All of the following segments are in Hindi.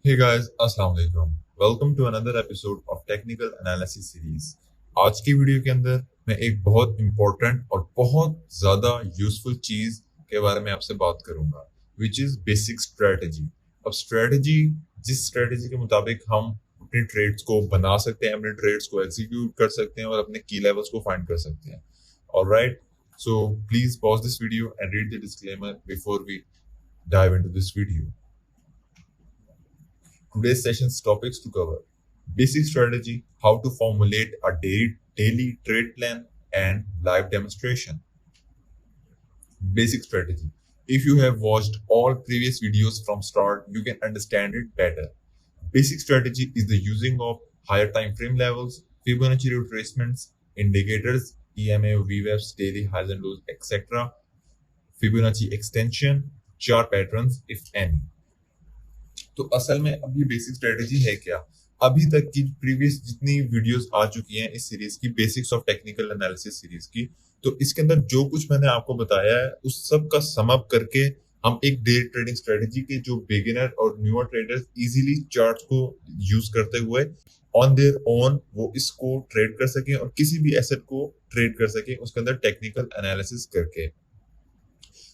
Hey guys, अस्सलाम वालेकुम। Welcome to another episode of technical analysis series. आज की वीडियो के अंदर मैं एक बहुत इंपॉर्टेंट और बहुत ज़्यादा यूजफुल चीज़ के बारे में आपसे बात करूंगा, विच इज़ बेसिक स्ट्रेटजी। अब स्ट्रेटजी, जिस स्ट्रेटजी के मुताबिक हम अपने ट्रेड्स को बना सकते हैं, अपने ट्रेड्स को एग्जीक्यूट कर सकते हैं और अपने की लेवल्स को फाइंड कर सकते हैं। Alright, so please pause this video and read the disclaimer before we dive into this video. Today's session's topics to cover: basic strategy, how to formulate a daily trade plan, and live demonstration. Basic strategy. If you have watched all previous videos from start, you can understand it better. Basic strategy is the using of higher time frame levels, Fibonacci retracements, indicators, EMA, VWAPs, daily highs and lows, etc., Fibonacci extension, chart patterns, if any. तो असल में अब ये बेसिक स्ट्रेटेजी है क्या? अभी तक की प्रीवियस जितनी वीडियोस आ चुकी हैं इस सीरीज की, basics of technical analysis series की, तो इसके अंदर जो कुछ मैंने आपको बताया है उस सब का सम अप करके हम एक डे ट्रेडिंग स्ट्रेटेजी के जो बिगिनर और न्यूअर ट्रेडर्स इजीली चार्ट्स को यूज करते हुए ऑन देयर ओन वो इसको ट्रेड कर सकें और किसी भी एसेट को ट्रेड कर सकें उसके अंदर टेक्निकल एनालिसिस करके।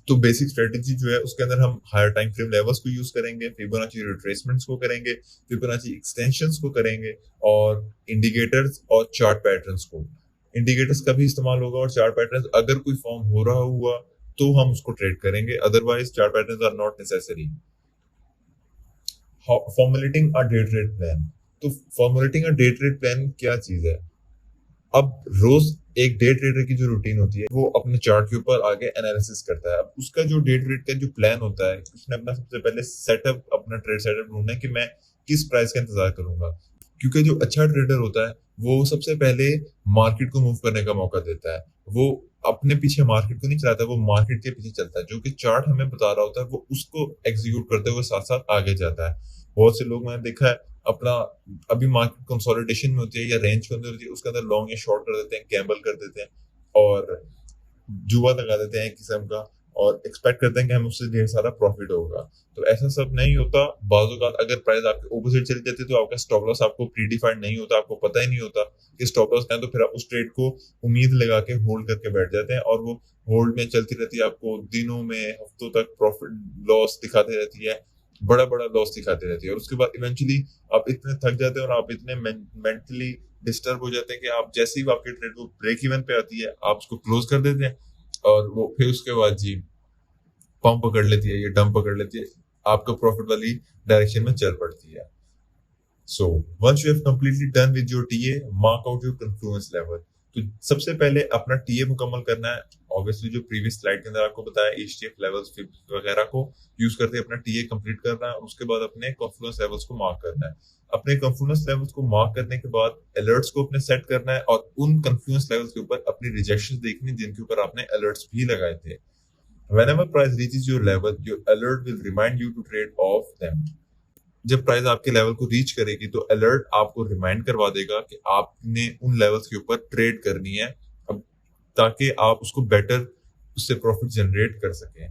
तो बेसिक स्ट्रेटेजी जो है उसके अंदर हम हायर टाइम फ्रेम लेवल्स को यूज करेंगे, फिबोनाची रिट्रेसमेंट्स को करेंगे, फिबोनाची एक्सटेंशंस को करेंगे और इंडिकेटर्स और चार्ट पैटर्न्स को। इंडिकेटर्स का भी इस्तेमाल होगा और चार्ट पैटर्न्स अगर कोई फॉर्म हो रहा हुआ तो हम उसको ट्रेड करेंगे, otherwise chart patterns are not necessary. Formulating a day trade plan. तो formulating a day trade plan क्या चीज है? अब रोज एक डे ट्रेडर की जो रूटीन होती है वो अपने चार्ट के ऊपर आगे एनालिसिस करता है। अब उसका जो डे ट्रेड का जो प्लान होता है, उसने अपना सबसे पहले सेटअप, अपना ट्रेड सेटअप ढूंढना है कि मैं किस प्राइस का इंतजार करूंगा। क्योंकि जो अच्छा ट्रेडर होता है वो सबसे पहले मार्केट को मूव करने का मौका देता है। वो अपने पीछे मार्केट को नहीं चलाता, वो मार्केट के पीछे चलता है। जो कि चार्ट हमें बता रहा होता है वो उसको एग्जीक्यूट करते हुए साथ साथ आगे जाता है। बहुत से लोग मैंने देखा है अपना, अभी मार्केट कंसोलिडेशन में होती है या रेंज के अंदर होती है, उसके अंदर लॉन्ग या शॉर्ट कर देते हैं, गैम्बल कर देते हैं और जुआ लगा देते हैं एक किस्म का, और एक्सपेक्ट करते हैं कि हमें उससे ढेर सारा प्रॉफिट होगा। तो ऐसा सब नहीं होता। बाजू का अगर प्राइस आपके ओपोजिट चली जाती है तो आपका स्टॉप लॉस आपको प्रीडिफाइंड नहीं होता, आपको पता ही नहीं होता कि स्टॉप लॉस क्या है, तो फिर आप उस ट्रेड को उम्मीद लगा के होल्ड करके बैठ जाते हैं और वो होल्ड में चलती रहती है, आपको दिनों में हफ्तों तक प्रॉफिट लॉस दिखाती रहती है, बड़ा बड़ा लॉस दिखाती रहती है। और उसके बाद इवेंचुअली आप इतने थक जाते हैं और आप इतने मेंटली डिस्टर्ब हो जाते हैं कि आप जैसे ही आपकी ट्रेड वो ब्रेक इवन पे आती है आप उसको क्लोज कर देते हैं और वो फिर उसके बाद जी पंप पकड़ लेती है, ये डंप पकड़ लेती है, आपका प्रॉफिट वाली डायरेक्शन में चल पड़ती है। So once you have completely done with your TA, mark out your confluence level. तो सबसे पहले अपना टीए मुकम्मल करना है। ऑब्वियसली जो प्रीवियस स्लाइड के अंदर आपको बताया एचटीएफ लेवल्स वगैरह को यूज करके अपना टीए कंप्लीट करना है। उसके बाद अपने कॉन्फ्लुएंस लेवल्स को मार्क करना है। अपने कॉन्फ्लुएंस लेवल्स को मार्क करने के बाद अलर्ट्स को अपने सेट करना है और उन कॉन्फ्लुएंस लेवल्स के ऊपर अपनी रिजेक्शन देखनी जिनके ऊपर आपने अलर्ट्स भी लगाए थे। Whenever price reaches your level, your alert will remind you to trade off them. जब प्राइस आपके लेवल को रीच करेगी तो अलर्ट आपको रिमाइंड करवा देगा कि आपने उन लेवल्स के ऊपर ट्रेड करनी है, अब ताकि आप उसको बेटर उससे प्रॉफिट जनरेट कर सकें।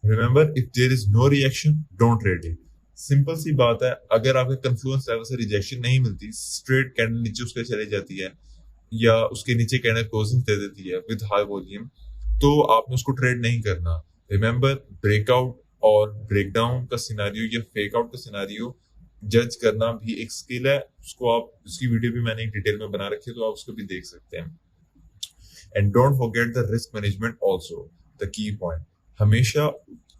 Remember, if there is no reaction don't trade it. Simple सी बात है, अगर आपके कन्फ्लुएंस लेवल से रिजेक्शन नहीं मिलती, स्ट्रेट कैंडल नीचे उसके चली जाती है या उसके नीचे कैंडल क्लोजिंग दे देती है विद हाई वॉल्यूम, तो आपने उसको ट्रेड नहीं करना। रिमेंबर, ब्रेकआउट और ब्रेकडाउन का सिनारियो या फेक आउट का सिनारियो जज करना भी एक स्किल है। उसको आप, उसकी वीडियो भी मैंने एक डिटेल में बना रखी है तो आप उसको भी देख सकते हैं। And don't forget the risk management also, the key point. हमेशा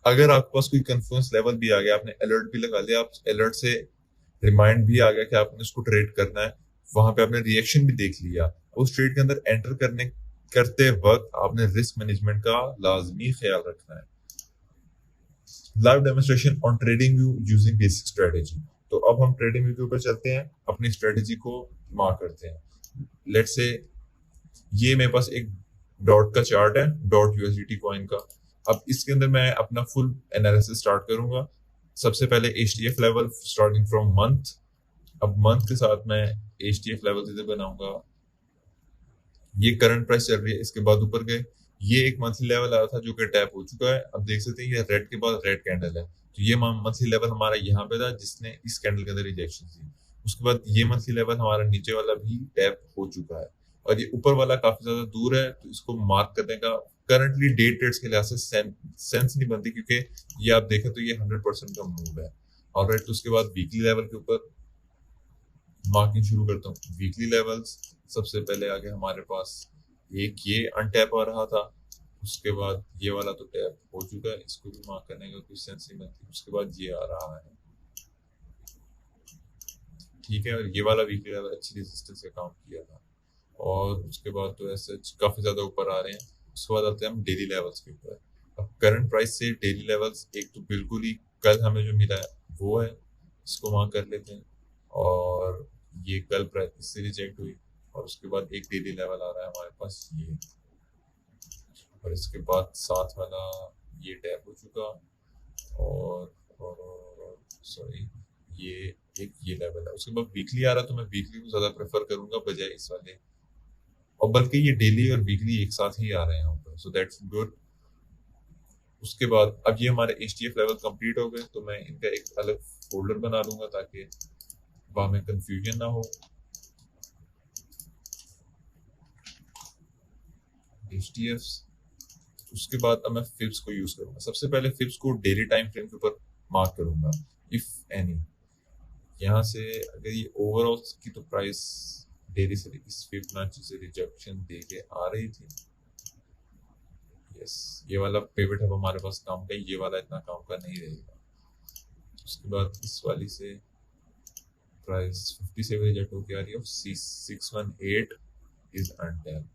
अगर आपके पास कोई कन्फ्लुएंस लेवल भी आ गया, आपने अलर्ट भी लगा लिया, आप अलर्ट से रिमाइंड भी आ गया कि आपने उसको ट्रेड करना है, वहां पे आपने रिएक्शन भी देख लिया, उस ट्रेड के अंदर एंटर करते वक्त आपने रिस्क मैनेजमेंट का लाजमी ख्याल रखना है। Live demonstration on trading view using basic strategy. तो अब हम ट्रेडिंग व्यू के ऊपर चलते हैं, अपनी स्ट्रेटेजी को मार्क करते हैं। लेट्स से ये मेरे पास एक डॉट का चार्ट है, डॉट यूएसडीटी कॉइन का। अब इसके अंदर मैं अपना फुल एनालिसिस स्टार्ट करूंगा। सबसे पहले एचटीएफ लेवल स्टार्टिंग फ्रॉम मंथ। अब मंथ के साथ मैं एचटीएफ लेवल इधर बनाऊंगा। ये करंट प्राइस चल रही है, इसके बाद ऊपर गए, ये एक मंथली लेवल आया था जो कि टैप हो चुका है। अब देख सकते हैं ये रेड के बाद रेड कैंडल है, तो ये मंथली लेवल हमारा यहाँ पे था जिसने इस कैंडल के अंदर रिजेक्शन दी। उसके बाद ये मंथली लेवल हमारा नीचे वाला भी टैप हो चुका है और ये ऊपर वाला काफी ज्यादा दूर है, तो इसको मार्क करने का करंटली डे ट्रेड्स के लिहाज से सेंस नहीं बनती, क्योंकि ये आप देखें तो ये 100% का मूव है। और तो उसके बाद वीकली लेवल के ऊपर मार्किंग शुरू करता हूँ। वीकली लेवल्स सबसे पहले आगे हमारे पास एक ये अनटैप आ रहा था, उसके बाद ये वाला तो टैप हो चुका है, इसको भी मार्क करने का कोई सेंस नहीं बनती। उसके बाद ये आ रहा है, ठीक है, और ये वाला वीकली लेवल अच्छी रेजिस्टेंस का काम किया था। और उसके बाद तो ऐसे काफी ज्यादा ऊपर आ रहे हैं। उसके बाद आते हैं हम डेली लेवल्स के ऊपर। अब करंट प्राइस से डेली लेवल्स एक तो बिल्कुल ही कल हमें जो मिला है वो है, इसको मार्क कर लेते हैं। और ये कल प्राइस इससे रिजेक्ट हुई और उसके बाद एक डेली लेवल आ रहा है हमारे पास ये, और इसके बाद साथ वाला ये टैप हो चुका और सॉरी ये एक ये लेवल है। उसके बाद वीकली आ रहा, तो मैं वीकली को ज्यादा प्रेफर करूंगा बजाय इस वाले, और बल्कि ये डेली और वीकली एक साथ ही आ रहे हैं यहाँ पर, सो दैट्स गुड। उसके बाद अब ये हमारे HTF लेवल कंप्लीट हो गए, तो मैं इनका एक अलग फोल्डर बना लूंगा ताकि वहां में कंफ्यूजन ना हो। HTF, उसके बाद अब मैं फिब्स को यूज करूंगा। सबसे पहले फिब्स को डेली टाइम फ्रेम के ऊपर मार्क करूंगा, इफ एनी। यहाँ से अगर ये ओवरऑल की तो प्राइस डेली से इस फिबोनाची से रिजेक्शन दे के आ रही थी। यस, ये वाला पिवट अब हमारे पास काम का, ये वाला इतना काम का नहीं रहेगा। उसके बाद इस वाली से प्राइस 50 से रिजेक्ट होकर आ रही है, 618 इज अनटैप,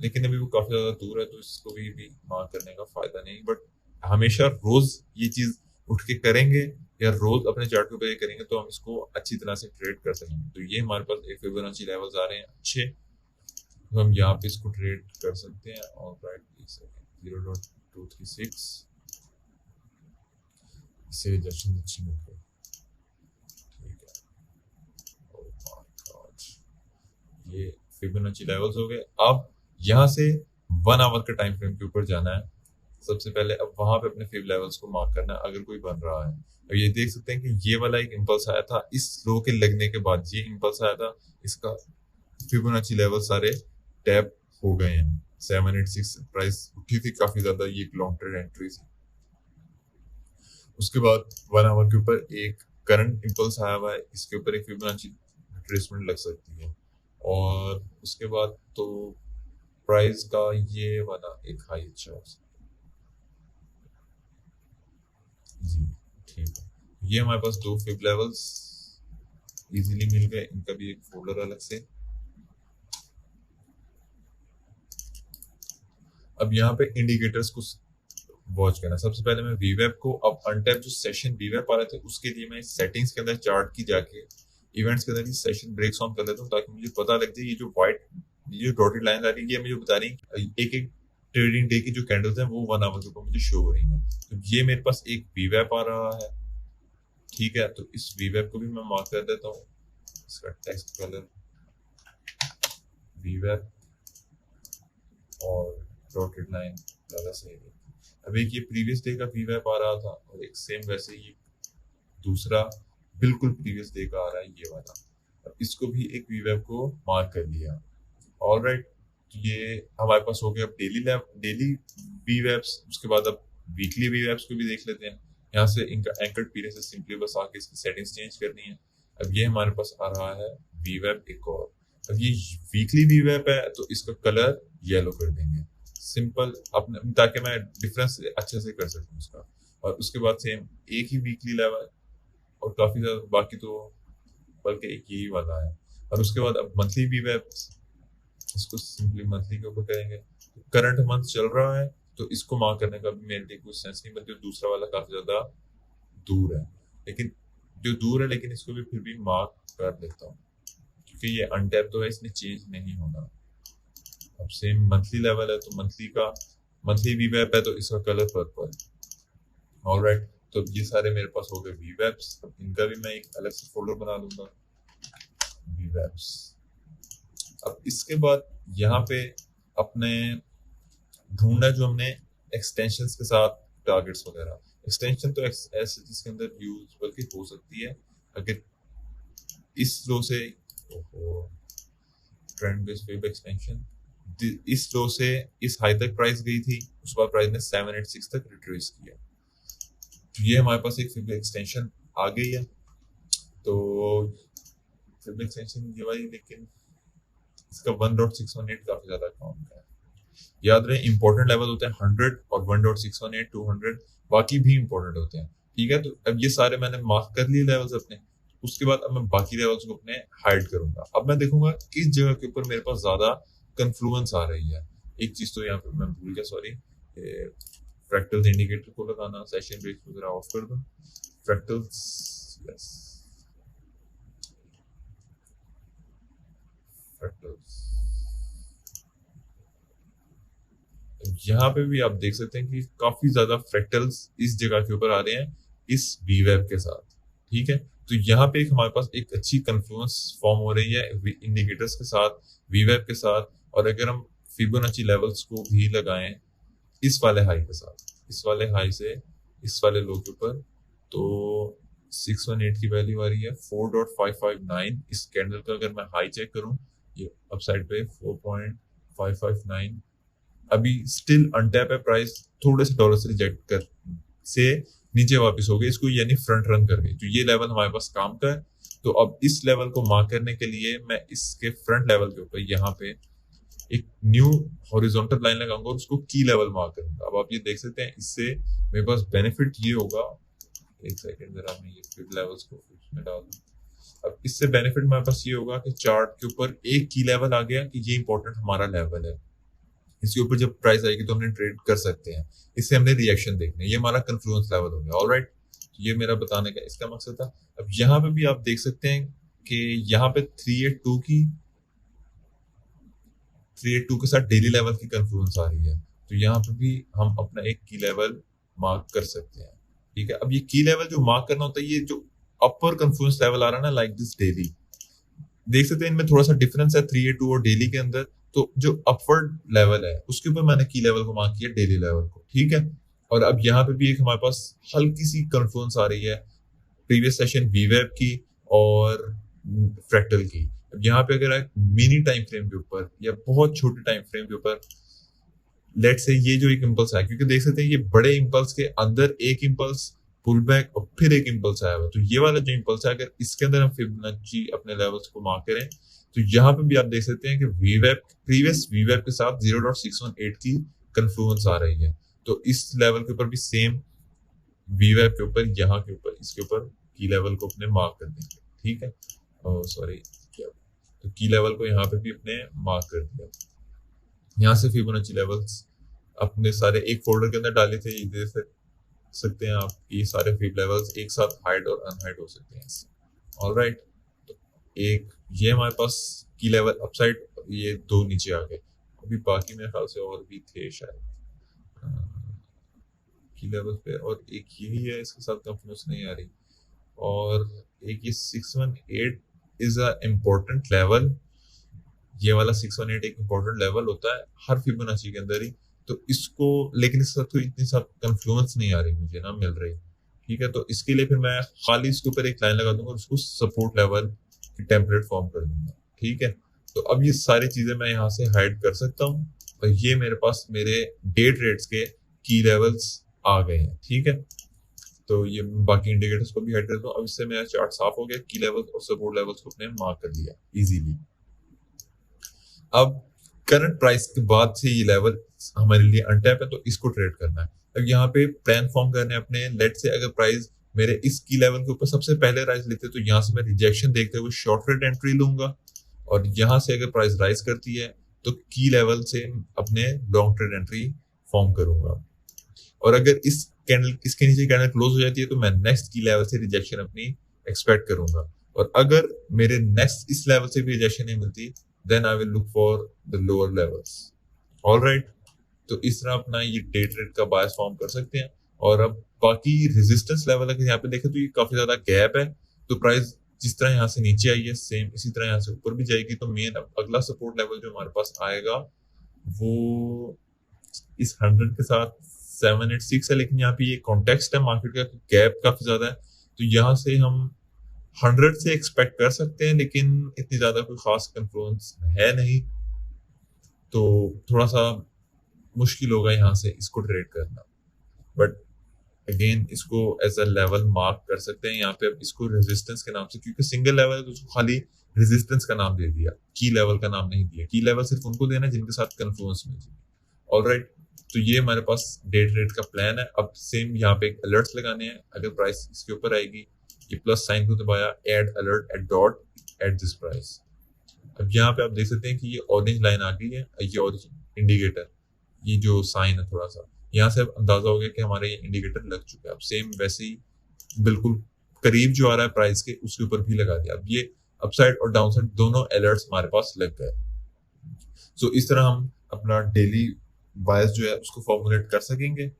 लेकिन अभी वो काफी ज्यादा दूर है तो इसको भी मार्क करने का फायदा नहीं। बट हमेशा रोज ये चीज उठ के करेंगे या रोज अपने चार्ट के ऊपर करेंगे तो हम इसको अच्छी तरह से ट्रेड कर सकेंगे। तो ये हमारे पास एक फिबोनाची लेवल्स आ रहे हैं अच्छे, तो हम यहाँ पे इसको ट्रेड कर सकते हैं। और राइट 0.236 इससे रिजेक्शन अच्छी मिल गई, ठीक है। Oh my God, ये फिबोनाची लेवल्स हो गए। अब यहाँ से 1 आवर के टाइम फ्रेम के ऊपर जाना है। सबसे पहले अब वहां पे अपने फिब लेवल्स को मार्क करना है अगर कोई बन रहा है। अब ये देख सकते हैं कि ये वाला एक इंपल्स आया था, इस लो के लगने के बाद ये इंपल्स आया था, इसका फिबोनाची लेवल सारे टैप हो गए हैं। 786 प्राइस उठी थी काफी ज्यादा, ये एक लॉन्ग ट्रेड एंट्री थी। उसके बाद 1 आवर के ऊपर एक करंट इंपल्स आया हुआ है, इसके ऊपर एक फिबोनाची रिट्रेसमेंट लग सकती है। और उसके बाद तो प्राइस का ये वाला एक हाई अच्छा हो सकता है जी, ठीक है। ये हमारे पास 2 फिब लेवल्स इजीली मिल गए, इनका भी एक फोल्डर अलग से। अब यहाँ पे इंडिकेटर्स को वॉच करना। सबसे पहले मैं वीवेब को, अब अनटैप जो सेशन वीवेब आ रहे थे उसके लिए मैं सेटिंग्स के अंदर चार्ट की जाके इवेंट्स के अंदर सेशन ब्रेक्स ऑन कर लेता हूँ, ताकि मुझे पता लग जाए ये जो व्हाइट ये जो डॉटेड लाइन आ रही है ये मुझे बता रही है एक एक ट्रेडिंग डे की जो कैंडल्स हैं वो 1 आवर के ऊपर मुझे शो हो रही हैं। तो ये मेरे पास एक वीवेब आ रहा है, ठीक है। तो इस वीवेब को भी मैं मार्क कर देता हूँ, इसका टेक्स्ट कलर वीवेब और डॉटेड लाइन ज्यादा सही है। अब एक ये प्रीवियस डे का वीवेब आ रहा था और एक सेम वैसे ही दूसरा बिल्कुल प्रीवियस डे का आ रहा है ये वाला। अब इसको भी एक वीवेब को मार्क कर लिया। ऑलराइट, तो ये हमारे पास हो गया अब डेली वीवेब्स। उसके बाद अब वीकली वीवेब्स को भी देख लेते हैं। यहाँ से इनका एंकर्ड पीरियड से सिंपली बस आके इसकी सेटिंग्स चेंज करनी है। अब ये हमारे पास आ रहा है वीवेब एक और। अब ये वीकली वीवेब है तो इसका कलर येलो कर देंगे, सिंपल अपने, ताकि मैं डिफरेंस अच्छे से कर सकूं उसका। और उसके बाद सेम एक ही वीकली लेवल और काफी ज्यादा बाकी तो बल्कि एक यही वाला है। और उसके बाद अब मंथली वीवेब, इसको सिंपली मंथली के ऊपर करेंगे। तो करंट मंथ चल रहा है तो इसको मार्क करने का भी मेरे लिए कुछ सेंस नहीं बनती। दूसरा वाला काफी ज्यादा दूर है, लेकिन जो दूर है लेकिन इसको भी फिर भी मार्क कर देता हूँ क्योंकि ये अनटैप तो है, इसमें चेंज नहीं होना। अब सेम मंथली लेवल है तो मंथली वीवेब है तो इसका कलर पर्पल। ऑलराइट, तो ये सारे मेरे पास हो गए वीवेब्स। अब इनका भी मैं एक अलग से फोल्डर बना लूंगा वीवेब्स। अब इसके बाद यहाँ पे अपने ढूंढना जो हमने एक्सटेंशंस के साथ टारगेट्स वगैरह, एक्सटेंशन तो ऐसे जिसके अंदर यूज बल्कि हो सकती है अगर इस लो से ट्रेंड बेस्ड वेब एक्सटेंशन इस लो से इस हाई तक प्राइस गई थी, उसके बाद प्राइस ने 786 तक रिट्रेस किया। तो ये हमारे पास एक फिब एक्सटेंशन आ गई है। तो फिब एक्सटेंशन ये वाली, लेकिन इसका 1.618 काफी ज्यादा कम है। याद रहे इंपॉर्टेंट लेवल होते हैं 100 और 1.618 200, बाकी भी इंपॉर्टेंट होते हैं। ठीक है, तो अब ये सारे मैंने मार्क कर लिए लेवल्स अपने। उसके बाद अब मैं बाकी लेवल्स को अपने हाइड करूंगा। अब मैं देखूंगा किस जगह के ऊपर मेरे पास ज्यादा कन्फ्लुएंस आ रही है। एक चीज तो यहाँ पे मैं भूल गया, सॉरी, फ्रैक्टल्स इंडिकेटर को लगाना, सेशन ब्रेक्स वगैरह ऑफ कर दूं। Fractals, yes, fractals. यहाँ पे भी आप देख सकते हैं कि काफी ज्यादा फ्रैक्टल्स इस जगह के ऊपर आ रहे हैं इस वीवेब के साथ। ठीक है, तो यहाँ पे एक हमारे पास एक अच्छी कन्फ्लुएंस फॉर्म हो रही है इंडिकेटर्स के साथ, वीवेब के साथ। और अगर हम फिबोनाची लेवल्स को भी लगाएं इस वाले हाई के साथ, इस वाले हाई से इस वाले लो के ऊपर, तो 618 की वैल्यू आ रही है 4.559। इस कैंडल का अगर मैं हाई चेक करूं, ये अपसाइड पे 4.559, अभी स्टिल अनटैप है प्राइस, थोड़े से डॉलर से रिजेक्ट कर से नीचे वापस हो गई, इसको यानी फ्रंट रन कर गई। तो ये लेवल हमारे पास काम का है। तो अब इस लेवल को मार्क करने के लिए मैं इसके फ्रंट लेवल के ऊपर यहाँ पे एक न्यू हॉरिजॉन्टल लाइन लगाऊंगा और उसको की लेवल मार्क करूंगा। अब आप ये देख सकते हैं, इससे मेरे पास बेनिफिट ये होगा, एक सेकेंड जरा मैं ये फिब लेवल्स को इसमें डाल दूं। अब इससे बेनिफिट मेरे पास ये होगा कि चार्ट के ऊपर एक की लेवल आ गया कि ये इंपॉर्टेंट हमारा लेवल है, इसके ऊपर जब प्राइस आएगी तो हमने ट्रेड कर सकते हैं, इससे हमने रिएक्शन देखना है। ये हमारा कन्फ्लुएंस लेवल हो गया। ऑलराइट, ये मेरा बताने का इसका मकसद था। अब यहाँ पे भी आप देख सकते हैं कि यहाँ पे 382 के साथ डेली लेवल की कन्फ्लुएंस आ रही है। तो यहाँ पे भी हम अपना एक की लेवल मार्क कर सकते हैं। ठीक है, अब ये की लेवल जो मार्क करना होता है, ये जो अपर कन्फ्लुएंस लेवल आ रहा है ना, लाइक दिस डेली, देख सकते हैं इनमें थोड़ा सा डिफरेंस है 382 और डेली के अंदर। तो जो अपवर्ड लेवल है उसके ऊपर मैंने की लेवल को मार्क किया, डेली लेवल को। ठीक है, और अब यहाँ पे भी एक हमारे पास हल्की सी कन्फ्लुएंस आ रही है प्रीवियस सेशन वीवेब की और फ्रैक्टल की। अब यहाँ पे अगर एक मिनी टाइम फ्रेम के ऊपर या बहुत छोटे टाइम फ्रेम के ऊपर, लेट से ये जो एक इंपल्स है, क्योंकि देख सकते हैं ये बड़े इंपल्स के अंदर एक इंपल्स पुल बैक और फिर एक इंपल्स आया हुआ, तो ये वाला जो इंपल्स है अगर इसके अंदर हम फिबोनाची अपने लेवल्स को मार्क करें, तो यहाँ पे भी आप देख सकते हैं कि वीवेब प्रीवियस वीवेब के साथ 0.618 की कन्फ्लुएंस आ रही है। तो इस लेवल के ऊपर भी सेम वीवेब के ऊपर, यहाँ के ऊपर, इसके ऊपर की लेवल को अपने मार्क कर देंगे। ठीक है, सॉरी, तो की लेवल को यहाँ पे भी अपने मार्क कर दिया। यहाँ से फिबोनाची लेवल्स अपने सारे एक फोल्डर के अंदर डाले थे, ये देख सकते हैं आप, ये सारे फिब लेवल्स एक साथ हाइड और अनहाइड हो सकते हैं। ऑलराइट, तो एक ये हमारे पास की लेवल अपसाइड, ये दो नीचे आ गए। अभी बाकी मेरे ख्याल से और भी थे शायद की लेवल पे, और एक यही है, इसके साथ कंफ्यूज नहीं आ रही। और एक ये 618 इज अ इम्पोर्टेंट लेवल, ये वाला 618 एक इम्पोर्टेंट लेवल होता है हर फिबोनाची के अंदर ही। तो इसको, लेकिन इसके साथ तो इतनी साथ कन्फ्लुएंस नहीं आ रही मुझे ना, मिल रही। ठीक है, तो इसके लिए फिर मैं खाली इसके ऊपर एक लाइन लगा दूंगा और उसको सपोर्ट लेवल की टेम्पलेट फॉर्म कर दूंगा। ठीक है, तो अब ये सारी चीजें मैं यहाँ से हाइड कर सकता हूँ और ये मेरे पास मेरे डे ट्रेड्स के की लेवल्स आ गए हैं। ठीक है, तो ये बाकी इंडिकेटर्स को भी हाइड कर दूं। अब इससे मेरा चार्ट साफ हो गया, की लेवल्स और सपोर्ट लेवल्स को अपने मार्क कर लिया इजीली। अब करंट प्राइस के बाद से ये लेवल हमारे लिए अनटैप है, तो इसको ट्रेड करना है। अब यहाँ पे प्लान फॉर्म करने अपने, लेट से अगर प्राइस मेरे इस की लेवल के ऊपर सबसे पहले राइज लेते, तो यहाँ से मैं रिजेक्शन देखते हुए शॉर्ट रेट एंट्री लूंगा, और यहाँ से अगर प्राइस राइज करती है तो की लेवल से अपने लॉन्ग ट्रेड एंट्री फॉर्म करूंगा। और अगर इस कैंडल, इसके नीचे कैंडल क्लोज हो जाती है, तो मैं नेक्स्ट की लेवल से रिजेक्शन अपनी एक्सपेक्ट करूंगा। और अगर मेरे नेक्स्ट इस लेवल से भी रिजेक्शन नहीं मिलती, then I will look for the lower levels. All right, तो इस तरह अपना ये डे ट्रेड का बायस फॉर्म कर सकते हैं। और अब बाकी रेजिस्टेंस लेवल अगर यहाँ पे देखें तो ये काफी ज्यादा गैप है, तो प्राइस जिस तरह यहाँ से नीचे आई है सेम इसी तरह यहाँ से ऊपर भी जाएगी। तो मेन अगला सपोर्ट लेवल जो हमारे पास आएगा वो इस 100 के साथ 786 है, लेकिन यहाँ पे ये कॉन्टेक्स्ट है मार्केट का, गैप काफी ज्यादा है, तो यहाँ से हम 100 से एक्सपेक्ट कर सकते हैं, लेकिन इतनी ज्यादा कोई खास कन्फ्लुएंस है नहीं, तो थोड़ा सा मुश्किल होगा यहाँ से इसको ट्रेड करना। बट अगेन इसको एज अ लेवल मार्क कर सकते हैं यहाँ पे, अब इसको रेजिस्टेंस के नाम से, क्योंकि सिंगल लेवल है तो उसको खाली रेजिस्टेंस का नाम दे दिया, की लेवल का नाम नहीं दिया। की लेवल सिर्फ उनको देना है जिनके साथ कन्फ्लुएंस मिल जाए। ऑलराइट, तो ये हमारे पास डे ट्रेड का प्लान है। अब सेम यहाँ पे अलर्ट्स लगाने हैं, अगर प्राइस इसके ऊपर आएगी, ये प्लस साइन को दबाया, add alert at dot at this price. अब यहाँ पे आप देख सकते हैं कि ये ऑरेंज लाइन आ गई है, ये ऑरेंज इंडिकेटर, ये जो साइन है थोड़ा सा, यहाँ से अब अंदाजा हो गया कि हमारे ये इंडिकेटर लग चुका है। अब सेम वैसे ही बिल्कुल करीब जो आ रहा है प्राइस के, उसके ऊपर भी लगा दिया। अब ये अपसाइड और डाउनसाइड दोनों अलर्ट्स हमारे पास लग गए। सो इस तरह हम अपना डेली बायस जो है उसको फॉर्मुलेट कर सकेंगे।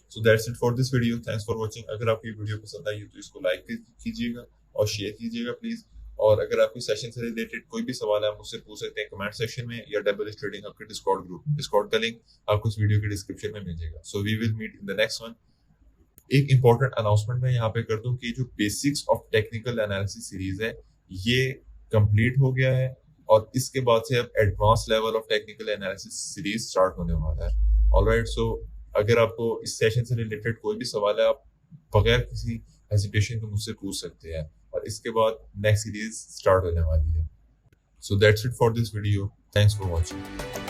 So that's it for this video, thanks for watching. अगर आपको ये वीडियो पसंद आई तो इसको लाइक कीजिएगा और शेयर कीजिएगा प्लीज। और अगर आपको सेशन से रिलेटेड कोई भी सवाल है, आप मुझसे पूछ सकते हैं कमेंट सेक्शन में, या डबल ट्रेडिंग आपके डिस्कॉर्ड ग्रुप, डिस्कॉर्ड का लिंक आपको इस वीडियो के डिस्क्रिप्शन में मिल जाएगा। So we will meet in the next one. एक इंपॉर्टेंट अनाउंसमेंट मैं यहाँ पे कर दूं कि जो basics of technical analysis series है ये कंप्लीट हो गया है, और इसके बाद से अब advance level of technical analysis series start होने वाला है। ऑलराइट, सो अगर आपको इस सेशन से रिलेटेड कोई भी सवाल है, आप बगैर किसी हेजिटेशन के मुझसे पूछ सकते हैं, और इसके बाद नेक्स्ट सीरीज स्टार्ट होने वाली है। So that's it for this video, thanks for watching.